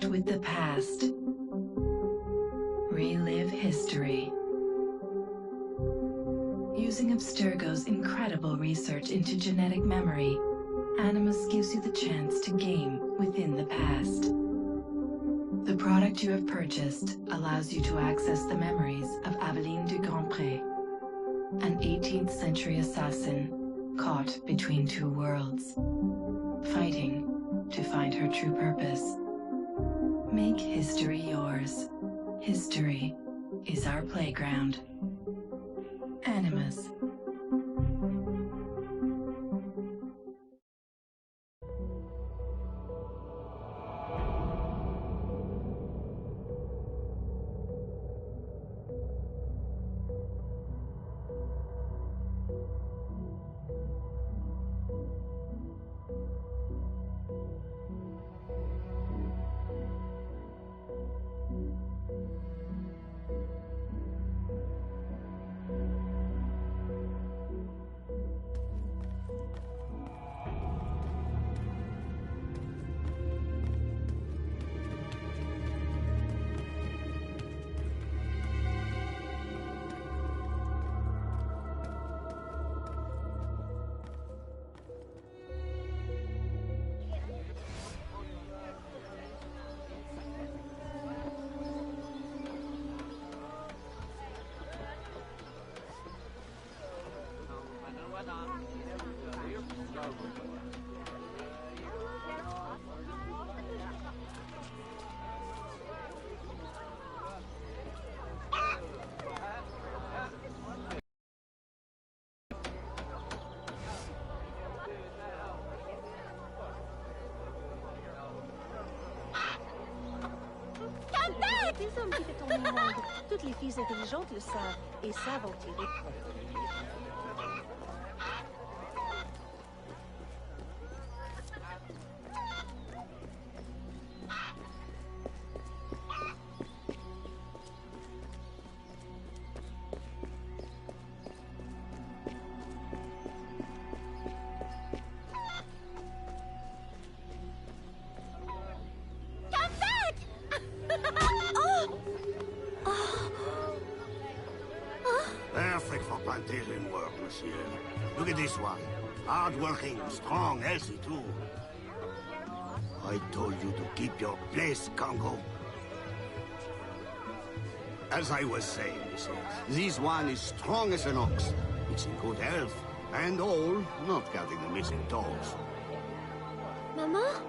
Connect with the past. Relive history. Using Abstergo's incredible research into genetic memory, Animus gives you the chance to game within the past. The product you have purchased allows you to access the memories of Aveline de Grandpré, an 18th century assassin caught between two worlds, fighting to find her true purpose. Make history yours. History is our playground. Animus. Des hommes qui fait ton monde. Toutes les filles intelligentes le savent et savent en tirer profit. Perfect for plantation work, monsieur. Look at this one. Hard-working, strong, healthy, too. I told you to keep your place, Congo. As I was saying, monsieur, this one is strong as an ox. It's in good health, and all, not counting the missing toes. Maman?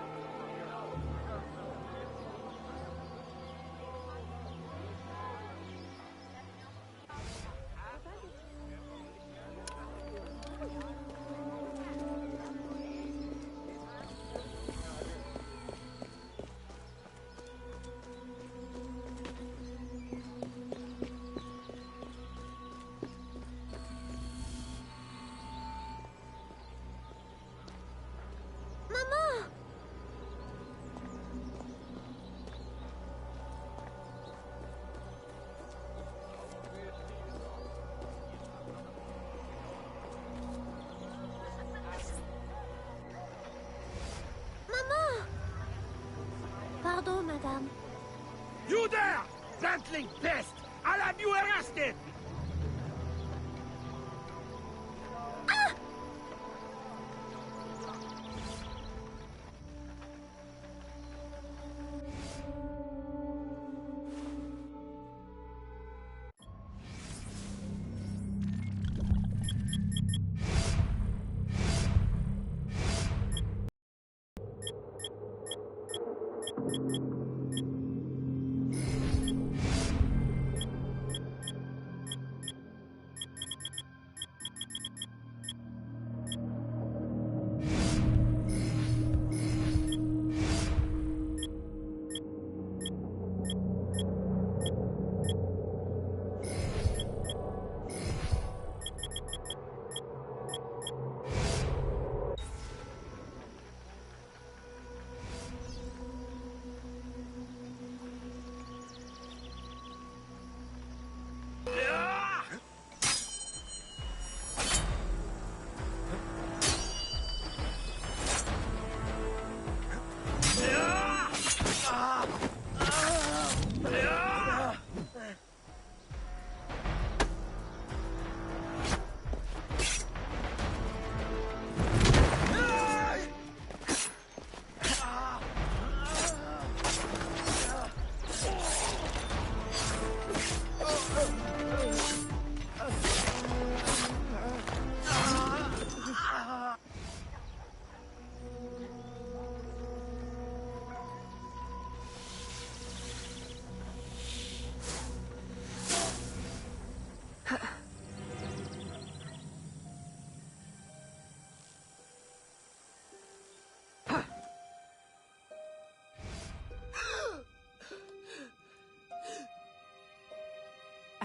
Pardon, madame. You there! Bantling pest! I'll have you arrested!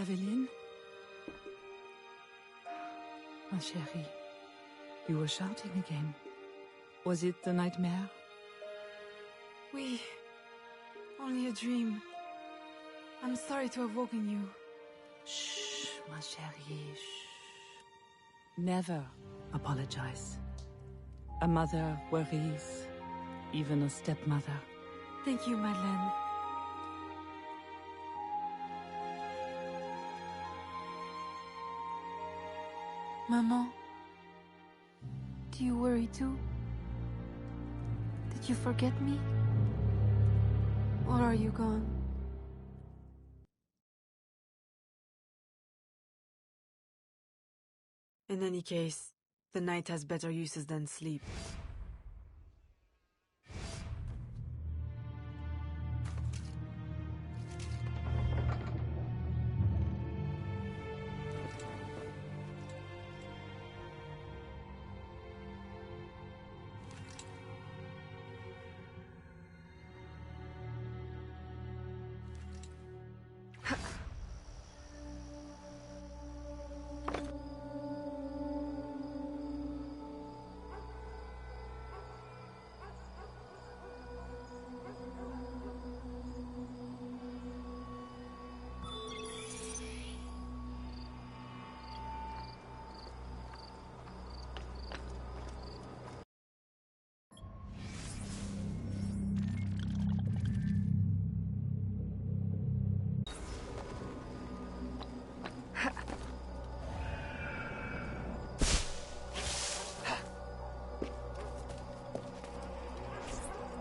Aveline? Ma chérie, you were shouting again. Was it a nightmare? Oui. Only a dream. I'm sorry to have woken you. Shh, ma chérie, shh. Never apologize. A mother worries, even a stepmother. Thank you, Madeleine. Maman, do you worry too? Did you forget me? Or are you gone? In any case, the night has better uses than sleep.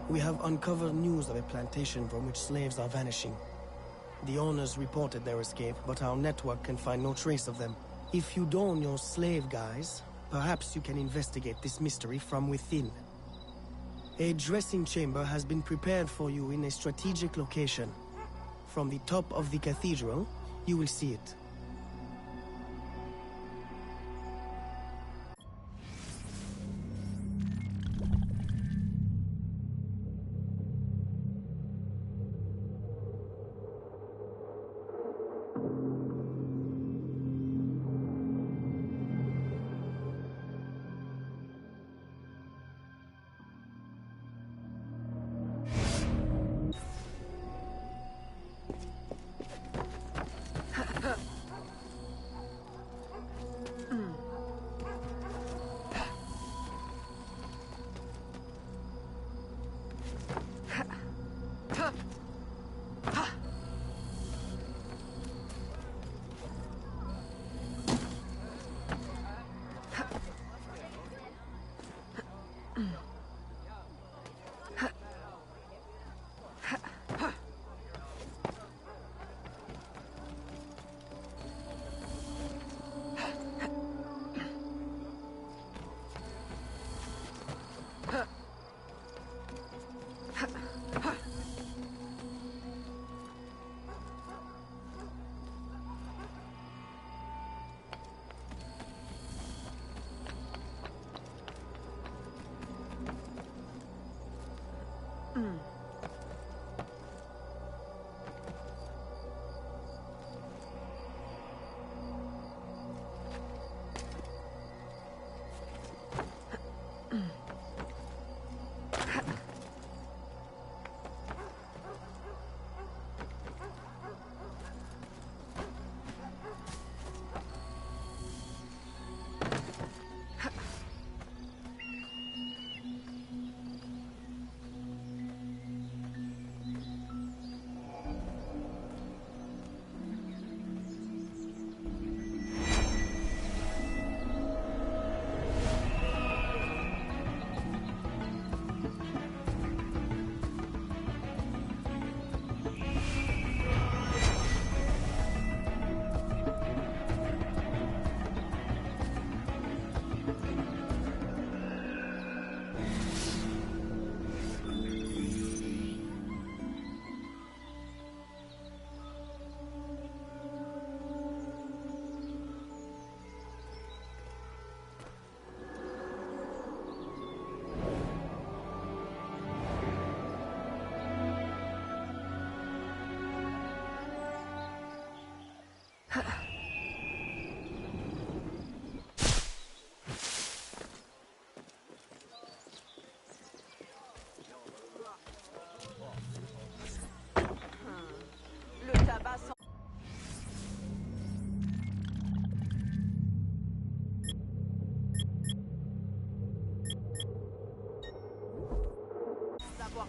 We have uncovered news of a plantation from which slaves are vanishing. The owners reported their escape, but our network can find no trace of them. If you don your slave guise, perhaps you can investigate this mystery from within. A dressing chamber has been prepared for you in a strategic location. From the top of the cathedral, you will see it.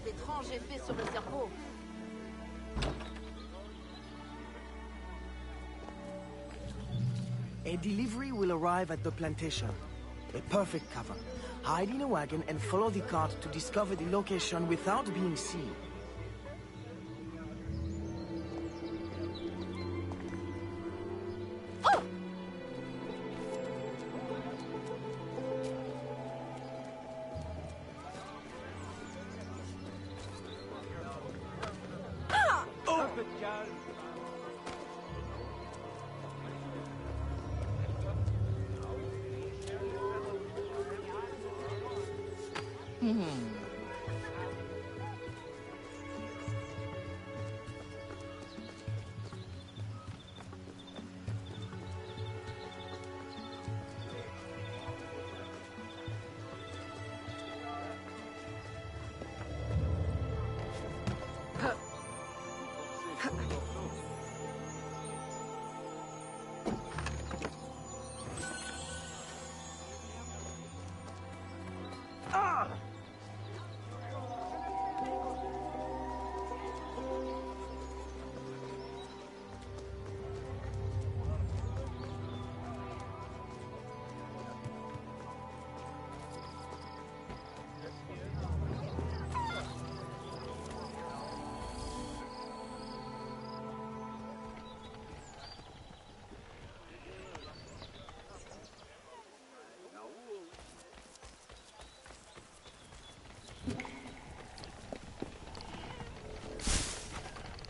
d'étranges effets sur le cerveau. A delivery will arrive at the plantation. A perfect cover. Hide in a wagon and follow the cart to discover the location without being seen.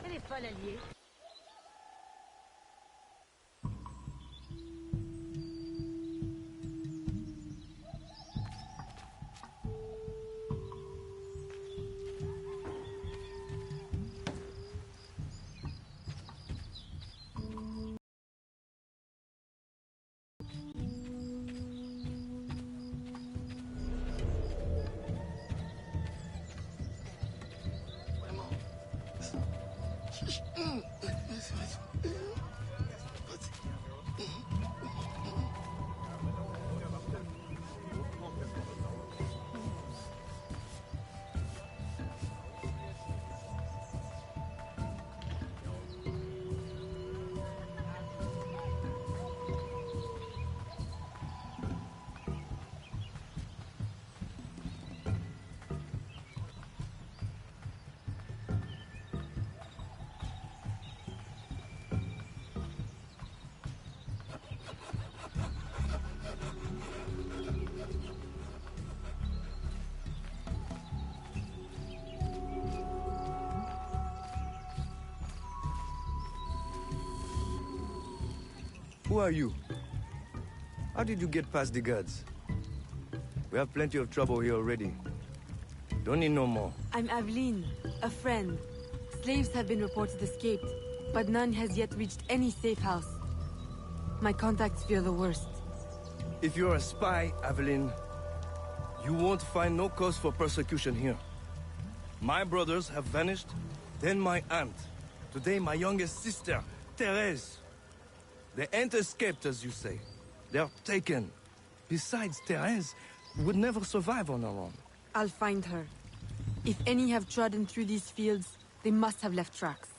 Elle est folle alliée. Who are you? How did you get past the guards? We have plenty of trouble here already. Don't need no more. I'm Aveline, a friend. Slaves have been reported escaped, but none has yet reached any safe house. My contacts fear the worst. If you're a spy, Aveline, you won't find no cause for persecution here. My brothers have vanished, then my aunt. Today my youngest sister, Therese. They ain't escaped, as you say. They're taken. Besides, Therese would never survive on her own. I'll find her. If any have trodden through these fields, they must have left tracks.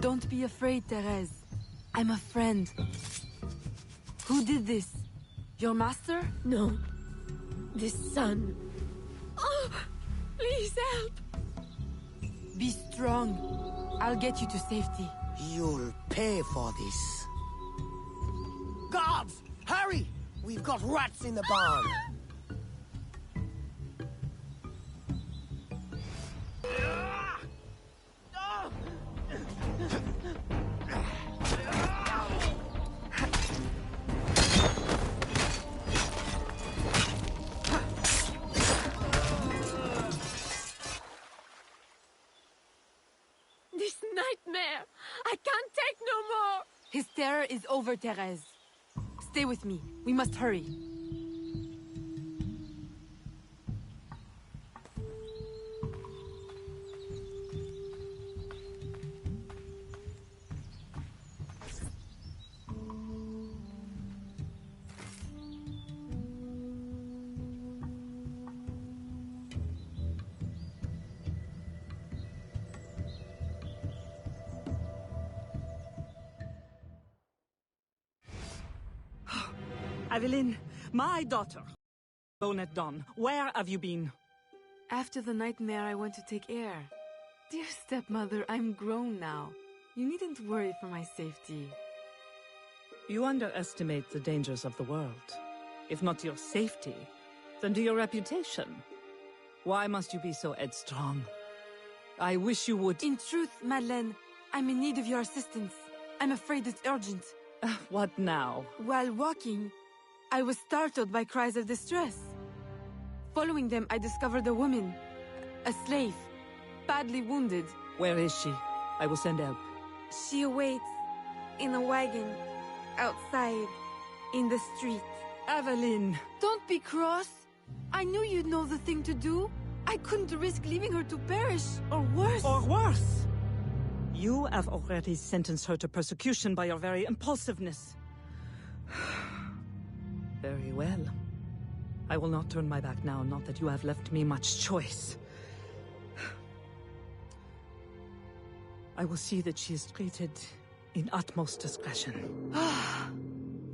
Don't be afraid, Therese. I'm a friend. Who did this? Your master? No. This son. Oh, please help. Be strong. I'll get you to safety. You'll pay for this. Guards! Hurry! We've got rats in the barn. This nightmare! I can't take no more! His terror is over, Therese. Stay with me. We must hurry. Evelyn, my daughter. Alone at dawn. Where have you been? After the nightmare, I went to take air. Dear stepmother, I'm grown now. You needn't worry for my safety. You underestimate the dangers of the world. If not your safety, then to your reputation. Why must you be so headstrong? I wish you would... In truth, Madeleine, I'm in need of your assistance. I'm afraid it's urgent. What now? While walking, I was startled by cries of distress. Following them, I discovered a woman, a slave, badly wounded. Where is she? I will send help. She awaits in a wagon, outside, in the street. Evelyn! Don't be cross. I knew you'd know the thing to do. I couldn't risk leaving her to perish, or worse. Or worse! You have already sentenced her to persecution by your very impulsiveness. Very well. I will not turn my back now, not that you have left me much choice. I will see that she is treated in utmost discretion.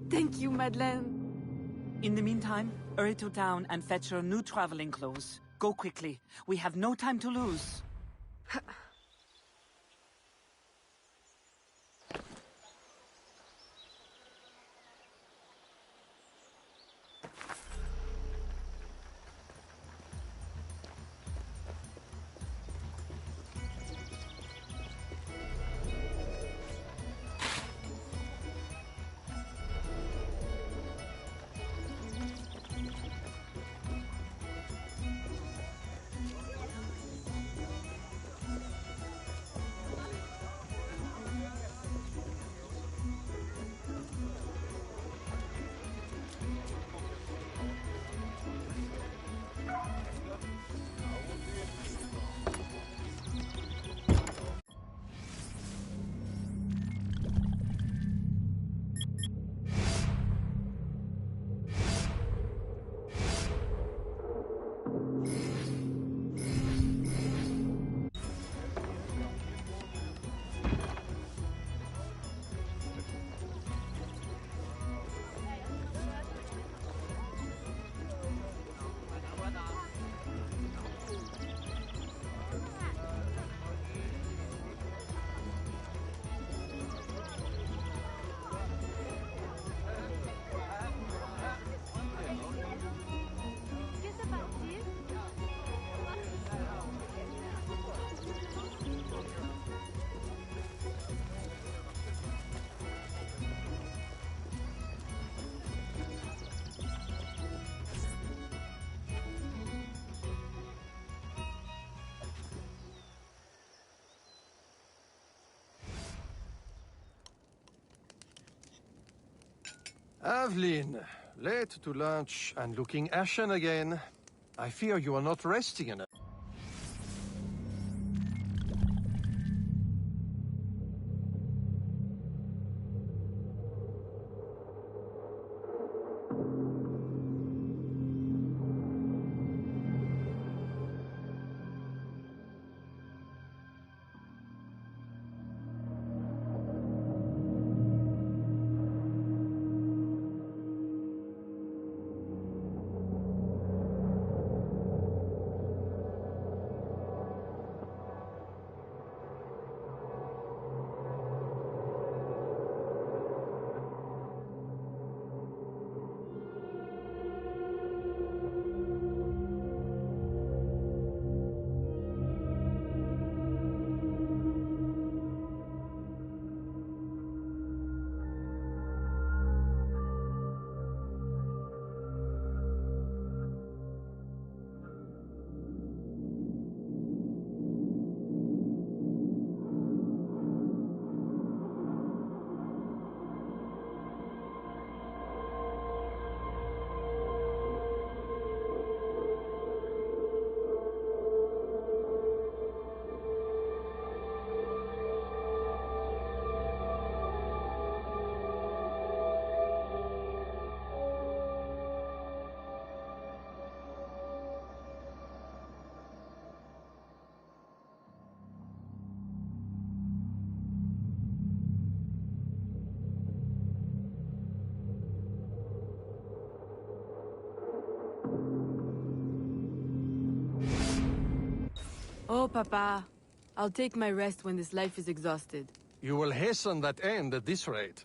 Thank you, Madeleine. In the meantime, hurry to town and fetch her new traveling clothes. Go quickly. We have no time to lose. Aveline, late to lunch and looking ashen again. I fear you are not resting enough. Oh, Papa. I'll take my rest when this life is exhausted. You will hasten that end at this rate.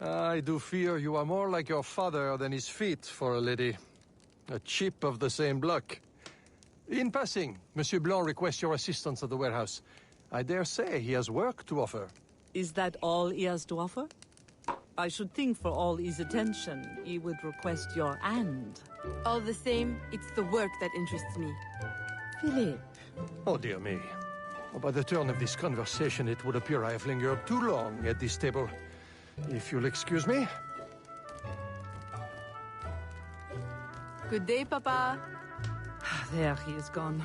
I do fear you are more like your father than his feet for a lady. A chip of the same block. In passing, Monsieur Blanc requests your assistance at the warehouse. I dare say he has work to offer. Is that all he has to offer? I should think for all his attention, he would request your hand. All the same, it's the work that interests me. Philippe. Oh, dear me. By the turn of this conversation, it would appear I have lingered too long at this table. If you'll excuse me. Good day, Papa. There, he is gone.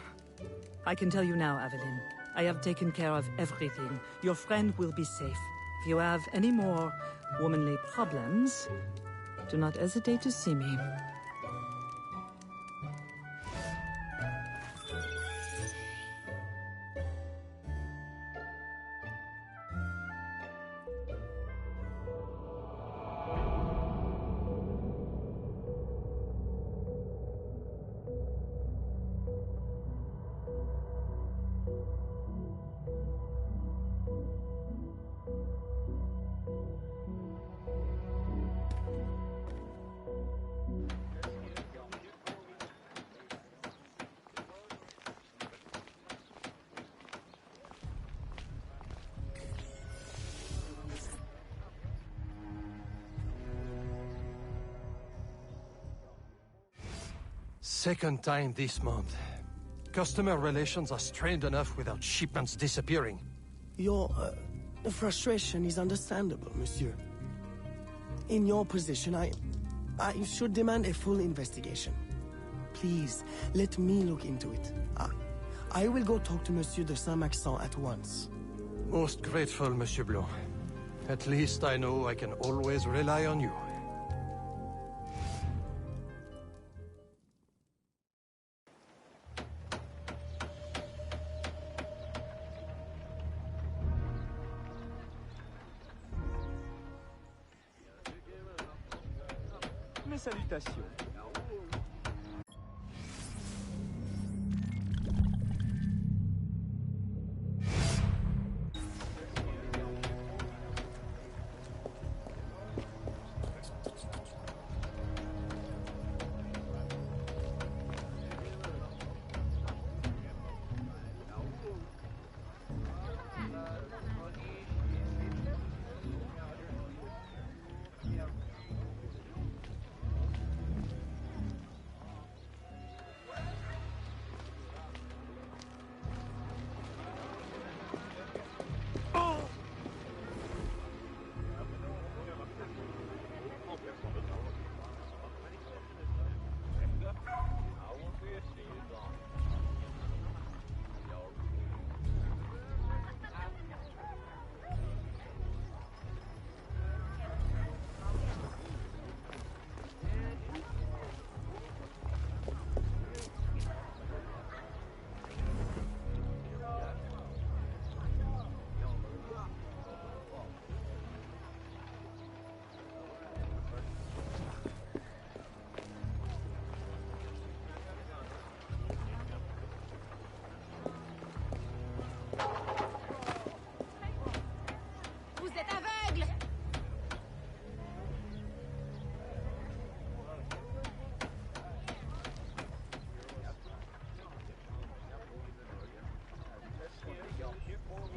I can tell you now, Aveline. I have taken care of everything. Your friend will be safe. If you have any more womanly problems, do not hesitate to see me. Second time this month. Customer relations are strained enough without shipments disappearing. Your frustration is understandable, monsieur. In your position, I should demand a full investigation. Please, let me look into it. I will go talk to Monsieur de Saint-Maxent at once. Most grateful, Monsieur Blanc. At least I know I can always rely on you. Mes salutations.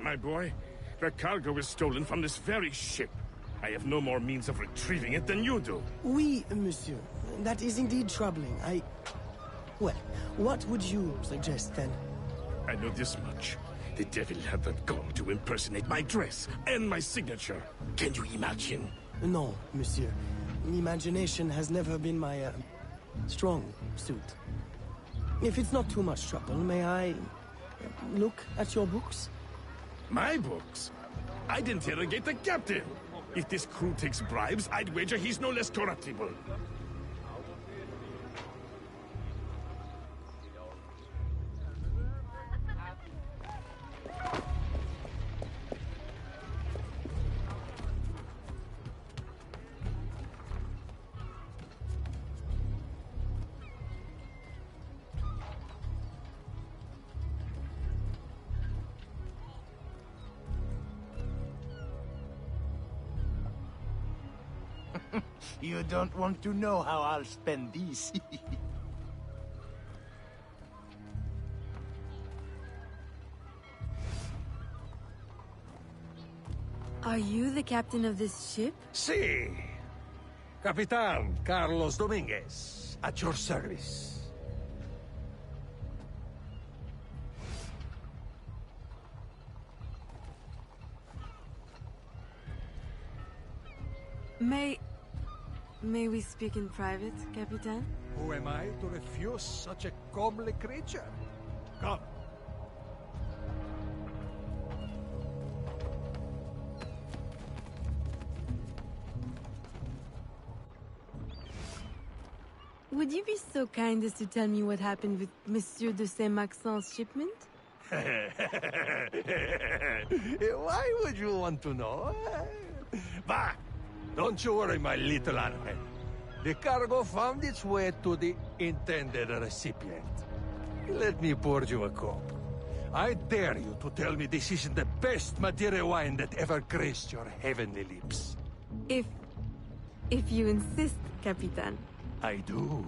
My boy, the cargo was stolen from this very ship. I have no more means of retrieving it than you do. Oui, monsieur. That is indeed troubling. Well, what would you suggest, then? I know this much. The devil had the gall to impersonate my dress and my signature. Can you imagine? No, monsieur. Imagination has never been my, strong suit. If it's not too much trouble, may I look at your books? My books? I'd interrogate the captain. If this crew takes bribes, I'd wager he's no less corruptible. You don't want to know how I'll spend these. Are you the captain of this ship? Si. Capitan Carlos Dominguez, at your service. May we speak in private, Capitan? Who am I to refuse such a comely creature? Come. Would you be so kind as to tell me what happened with Monsieur de Saint-Maxent's shipment? Why would you want to know? Bah! Don't you worry, my little Angel. The cargo found its way to the intended recipient. Let me pour you a cup. I dare you to tell me this isn't the best Madeira wine that ever graced your heavenly lips. If you insist, Capitan. I do.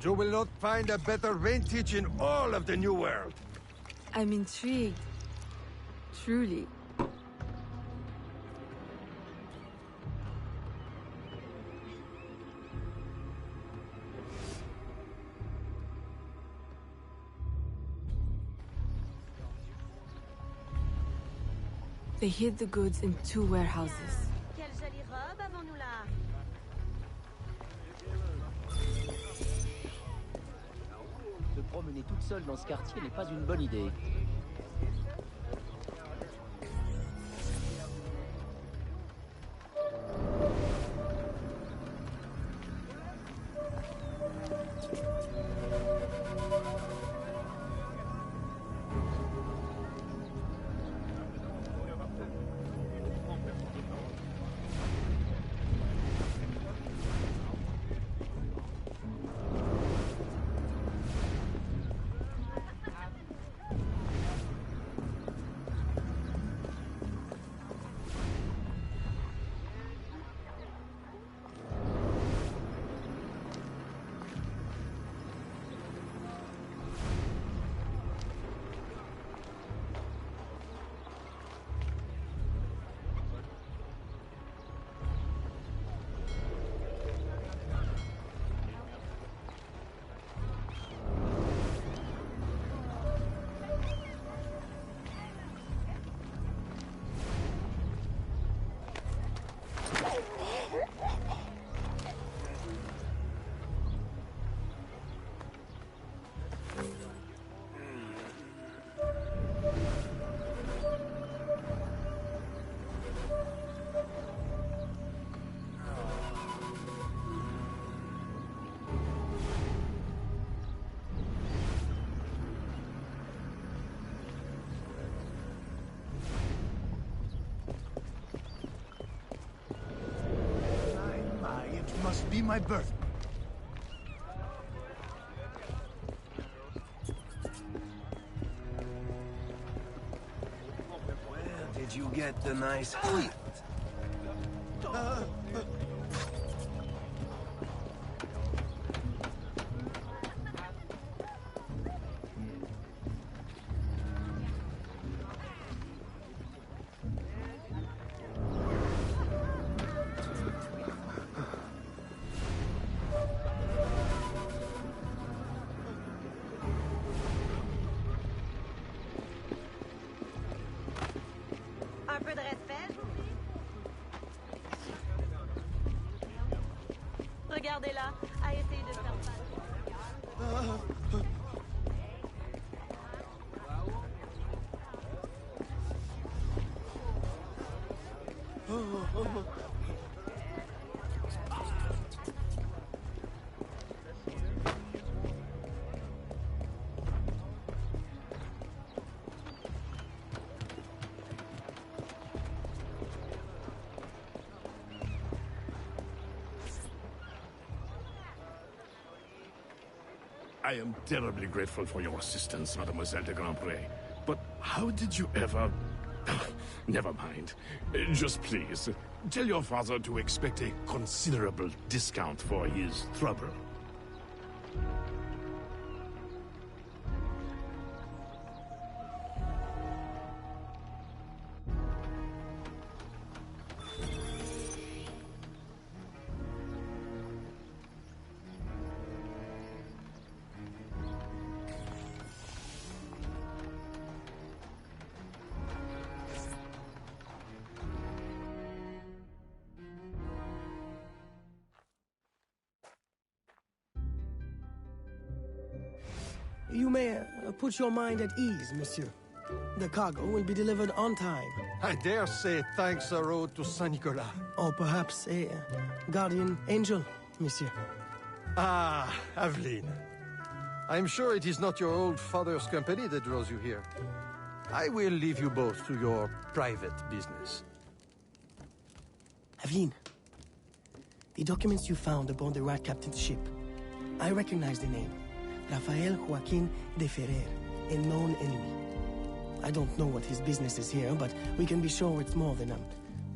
You will not find a better vintage in all of the New World. I'm intrigued. Truly. They hid the goods in 2 warehouses. Quelle jolie robe avons-nous là? Se promener toute seule dans ce quartier n'est pas une bonne idée. Must be my birth. Where did you get the nice feet? Un peu de respect? Regardez-la, à essayer de faire face. I am terribly grateful for your assistance, Mademoiselle de Grandpré. But how did you ever... Never mind. Just please, Tell your father to expect a considerable discount for his trouble. You may put your mind at ease, monsieur. The cargo will be delivered on time. I dare say thanks are owed to Saint Nicolas. Or perhaps a guardian angel, monsieur. Ah, Aveline. I'm sure it is not your old father's company that draws you here. I will leave you both to your private business. Aveline, the documents you found aboard the Rat Captain's ship. I recognize the name. Rafael Joaquin de Ferrer, a known enemy. I don't know what his business is here, but we can be sure it's more than a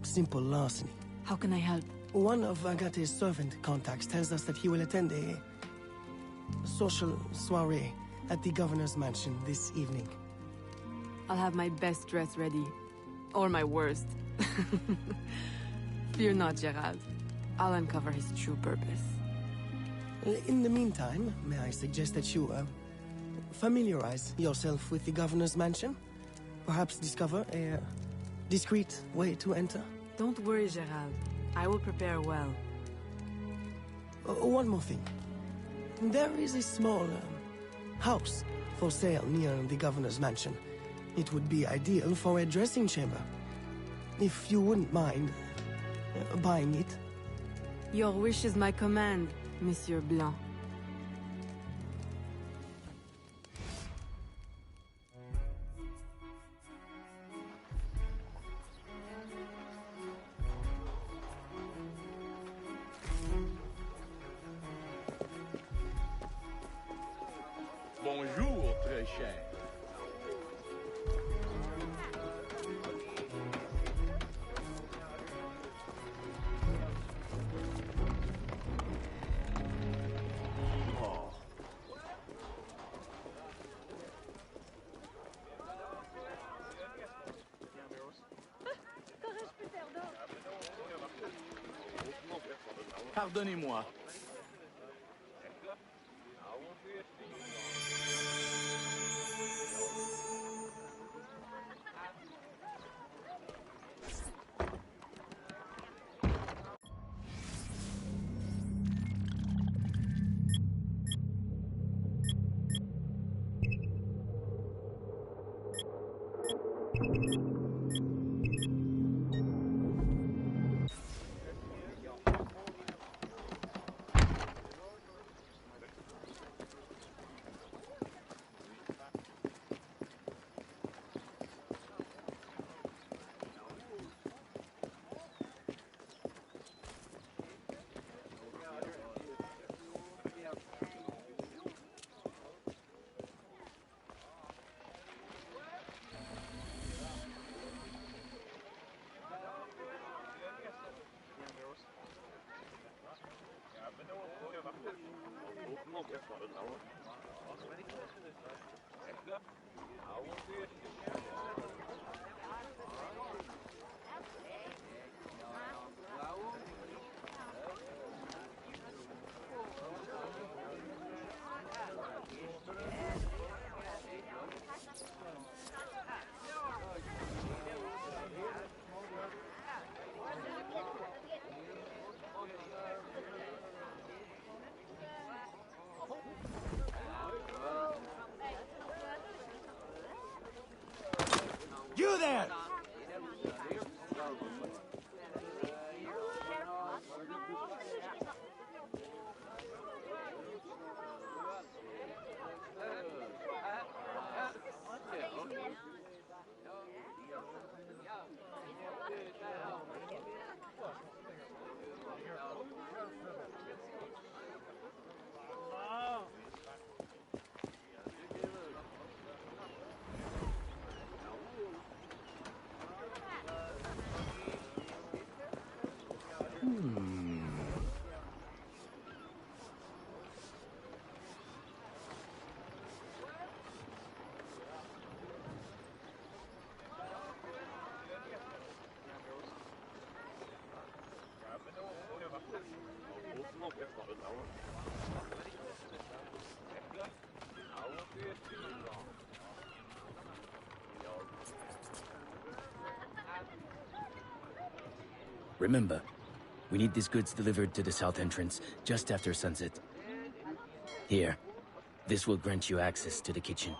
simple larceny. How can I help? One of Agate's servant contacts tells us that he will attend a social soiree at the governor's mansion this evening. I'll have my best dress ready. Or my worst. Fear not, Gerald. I'll uncover his true purpose. In the meantime, may I suggest that you, familiarize yourself with the governor's mansion? Perhaps discover a discreet way to enter? Don't worry, Gerald. I will prepare well. One more thing. There is a small house for sale near the governor's mansion. It would be ideal for a dressing chamber. If you wouldn't mind buying it. Your wish is my command, Monsieur Blanc. Bonjour, très cher. Pardonnez-moi. You there! Remember, we need these goods delivered to the south entrance just after sunset. Here, this will grant you access to the kitchen.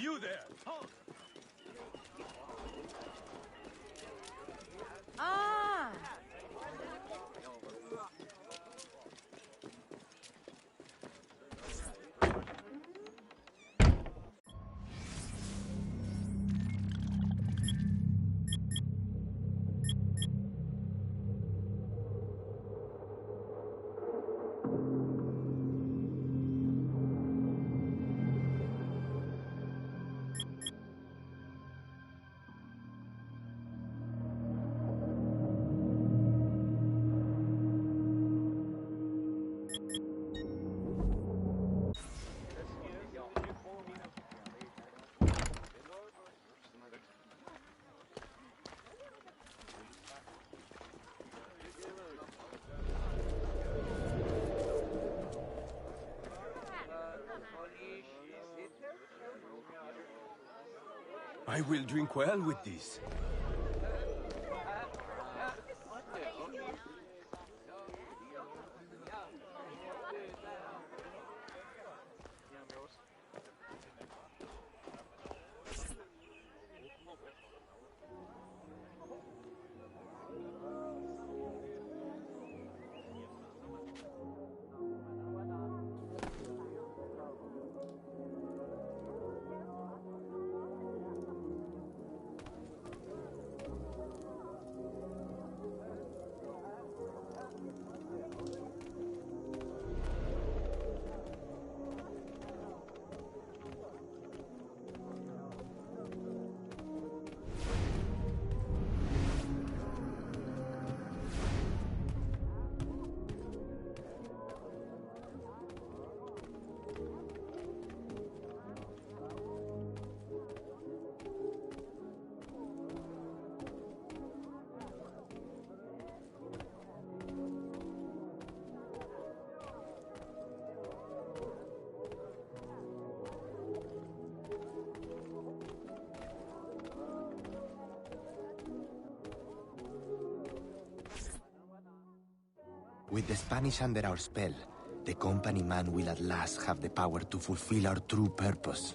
You there! Halt! Ah! I will drink well with this. With the Spanish under our spell, the company man will at last have the power to fulfill our true purpose.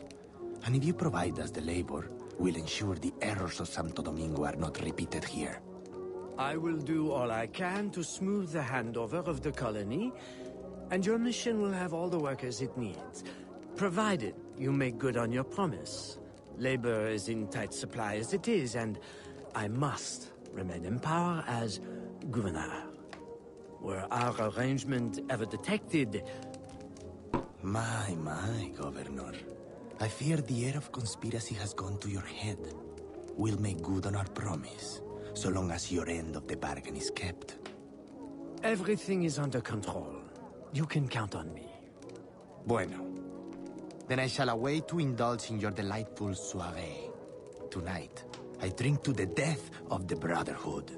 And if you provide us the labor, will ensure the errors of Santo Domingo are not repeated here. I will do all I can to smooth the handover of the colony, and your mission will have all the workers it needs, provided you make good on your promise. Labor is in tight supply as it is, and I must remain in power as governor. Were our arrangement ever detected... My, Governor. I fear the air of conspiracy has gone to your head. We'll make good on our promise, so long as your end of the bargain is kept. Everything is under control. You can count on me. Bueno. Then I shall await to indulge in your delightful soirée. Tonight, I drink to the death of the Brotherhood.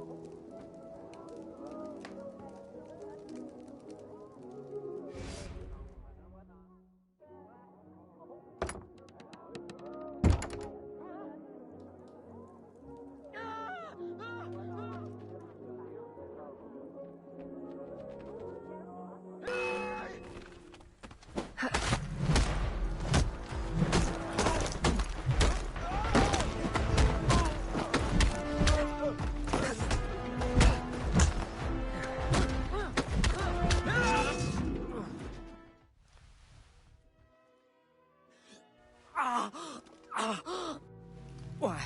Why?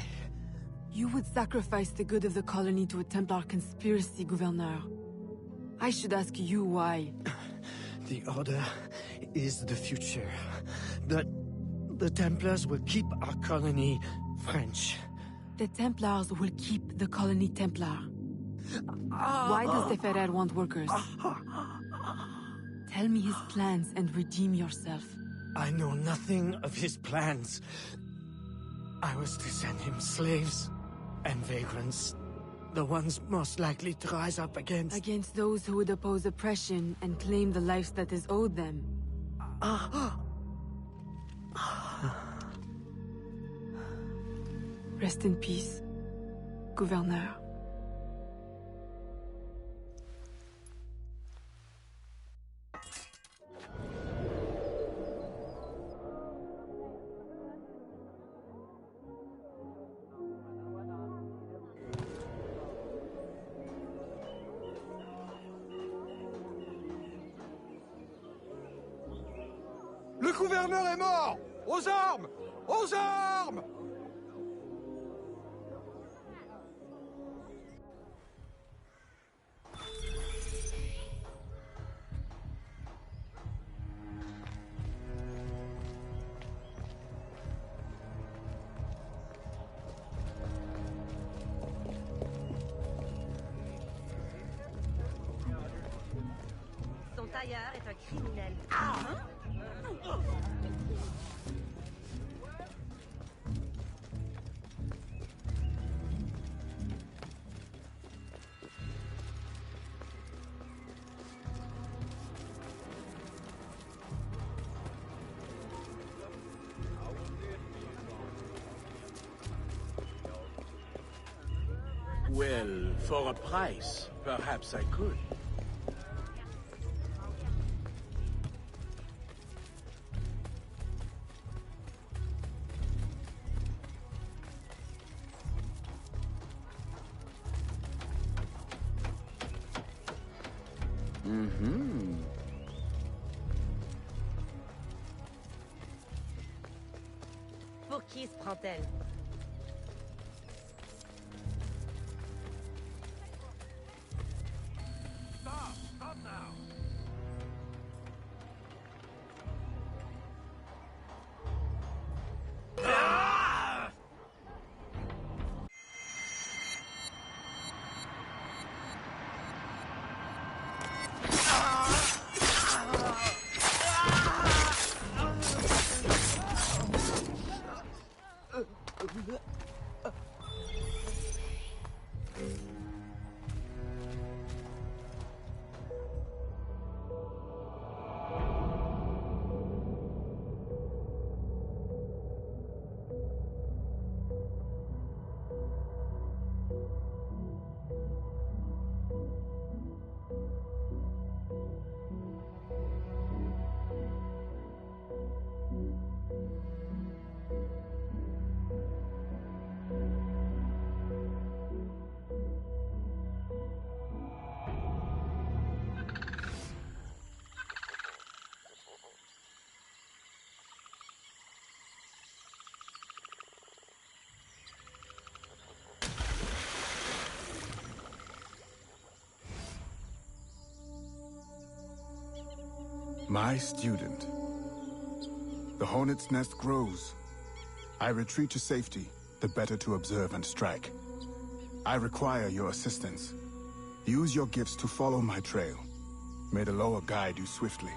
You would sacrifice the good of the colony to a Templar conspiracy, Gouverneur. I should ask you why. The Order is the future. The Templars will keep our colony French. The Templars will keep the colony Templar. Why does the Ferrer want workers? Tell me his plans and redeem yourself. I know nothing of his plans. I was to send him slaves and vagrants. The ones most likely to rise up against... Against those who would oppose oppression and claim the life that is owed them. Rest in peace, Gouverneur. Le gouverneur est mort! Aux armes! Aux armes! Son tailleur est un criminel. Well, for a price, perhaps I could. Pour qui se prend-elle? Stop now! My student. The hornet's nest grows. I retreat to safety, the better to observe and strike. I require your assistance. Use your gifts to follow my trail. May the lower guide you swiftly.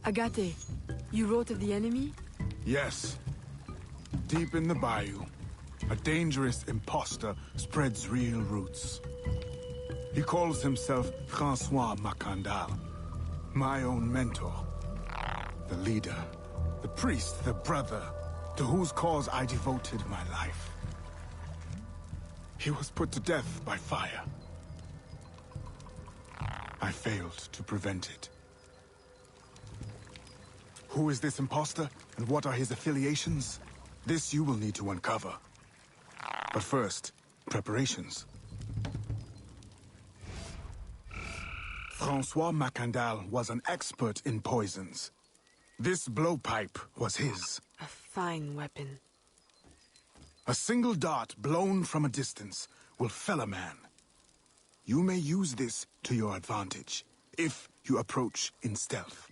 Agate, you wrote of the enemy? Yes. Deep in the bayou, a dangerous imposter spreads real roots. He calls himself François Macandal, my own mentor. The leader, the priest, the brother, to whose cause I devoted my life. He was put to death by fire. I failed to prevent it. Who is this imposter, and what are his affiliations? This you will need to uncover. But first, preparations. Francois Macandal was an expert in poisons. This blowpipe was his. A fine weapon. A single dart blown from a distance will fell a man. You may use this to your advantage, if you approach in stealth.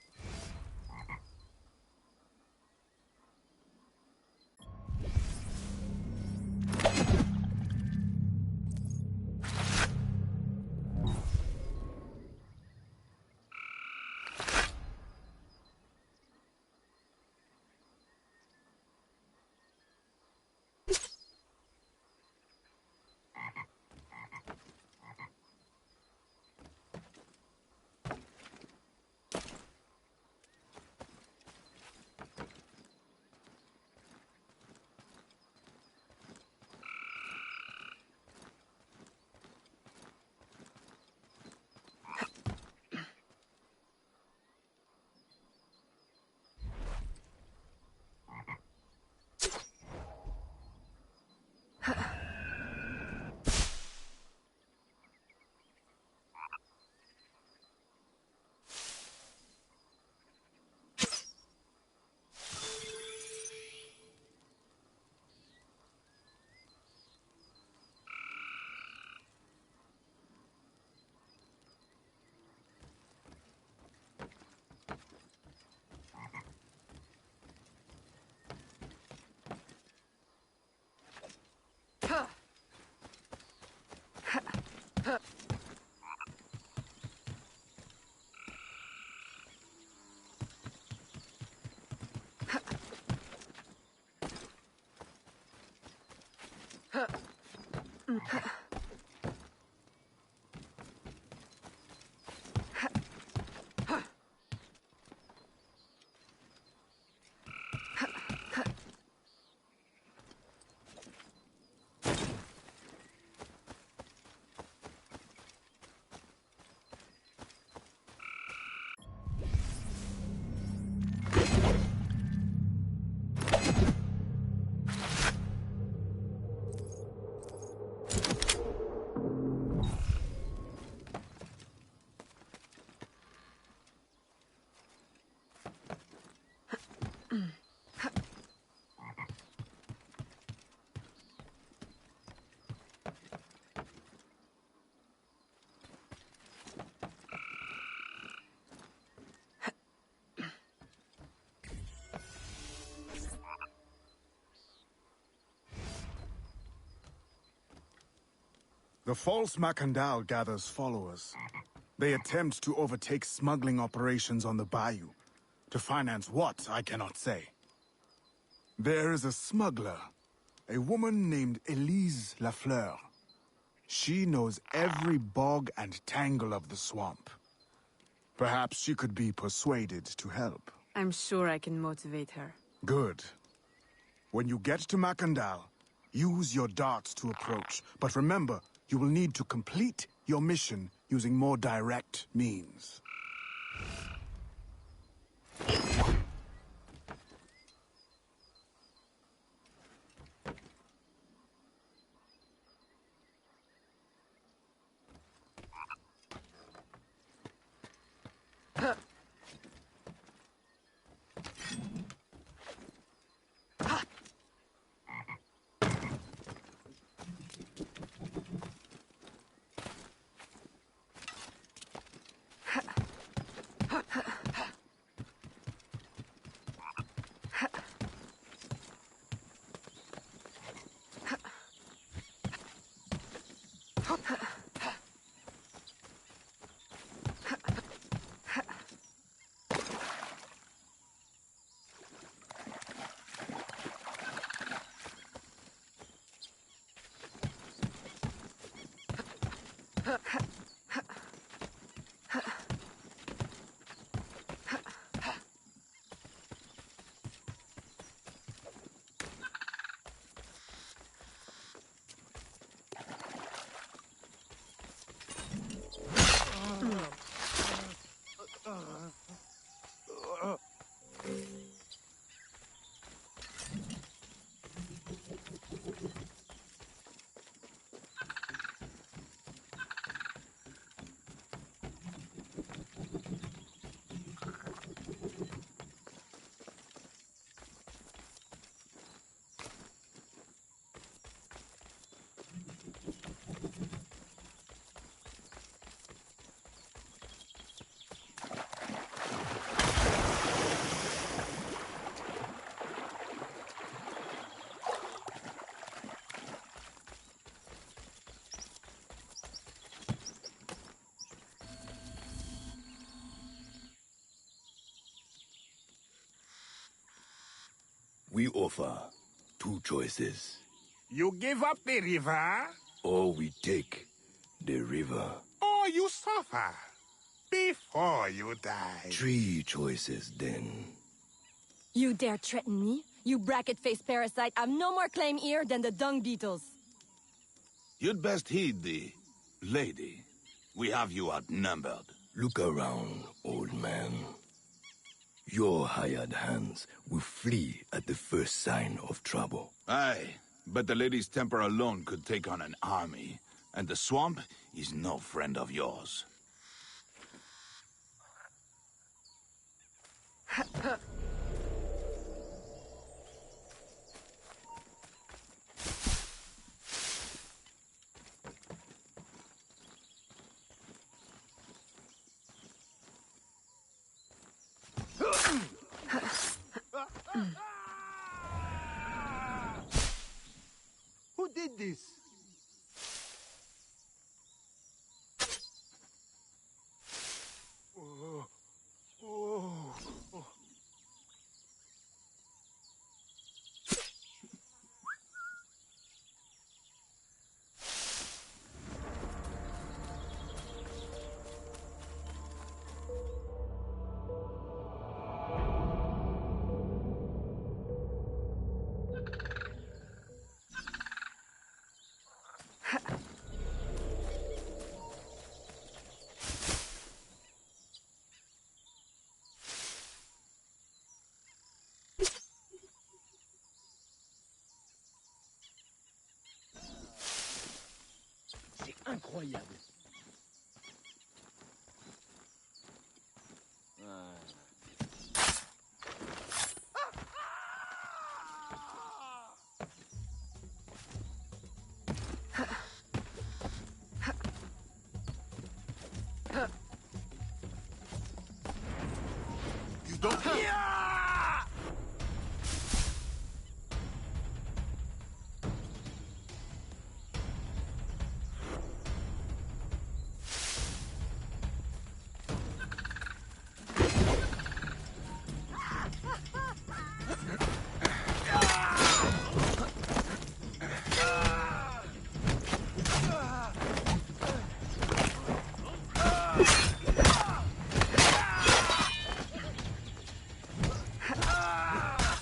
The false Macandal gathers followers. They attempt to overtake smuggling operations on the bayou. To finance what, I cannot say. There is a smuggler, a woman named Elise Lafleur. She knows every bog and tangle of the swamp. Perhaps she could be persuaded to help. I'm sure I can motivate her. Good. When you get to Macandal, use your darts to approach. But remember, you will need to complete your mission using more direct means. We offer 2 choices. You give up the river? Or we take the river. Or you suffer before you die. 3 choices, then. You dare threaten me? You bracket-faced parasite. I've no more claim here than the dung beetles. You'd best heed the lady. We have you outnumbered. Look around, old man. Your hired hands will flee at the first sign of trouble. Aye, but the lady's temper alone could take on an army, and the swamp is no friend of yours. Who did this? Oh. Oh. Oh. Incroyable. You don't...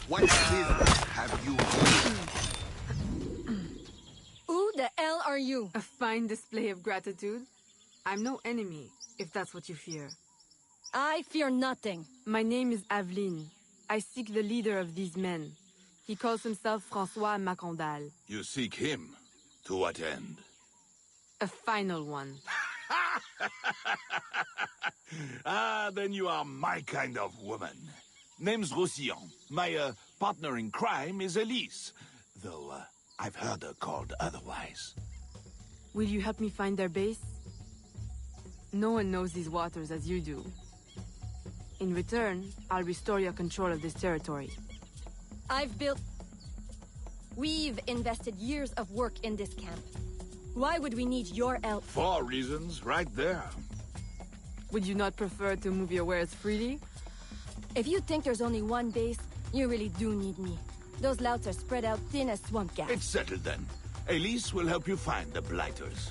What business have you here? Who the hell are you? A fine display of gratitude. I'm no enemy, if that's what you fear. I fear nothing. My name is Aveline. I seek the leader of these men. He calls himself François Macandal. You seek him? To what end? A final one. Ah, then you are my kind of woman. Name's Roussillon. My partner in crime is Elise. Though I've heard her called otherwise. Will you help me find their base? No one knows these waters as you do. In return, I'll restore your control of this territory. We've invested years of work in this camp. Why would we need your help? 4 reasons, right there. Would you not prefer to move your wares freely? If you think there's only one base, you really do need me. Those louts are spread out thin as swamp gas. It's settled then. Elise will help you find the Blighters.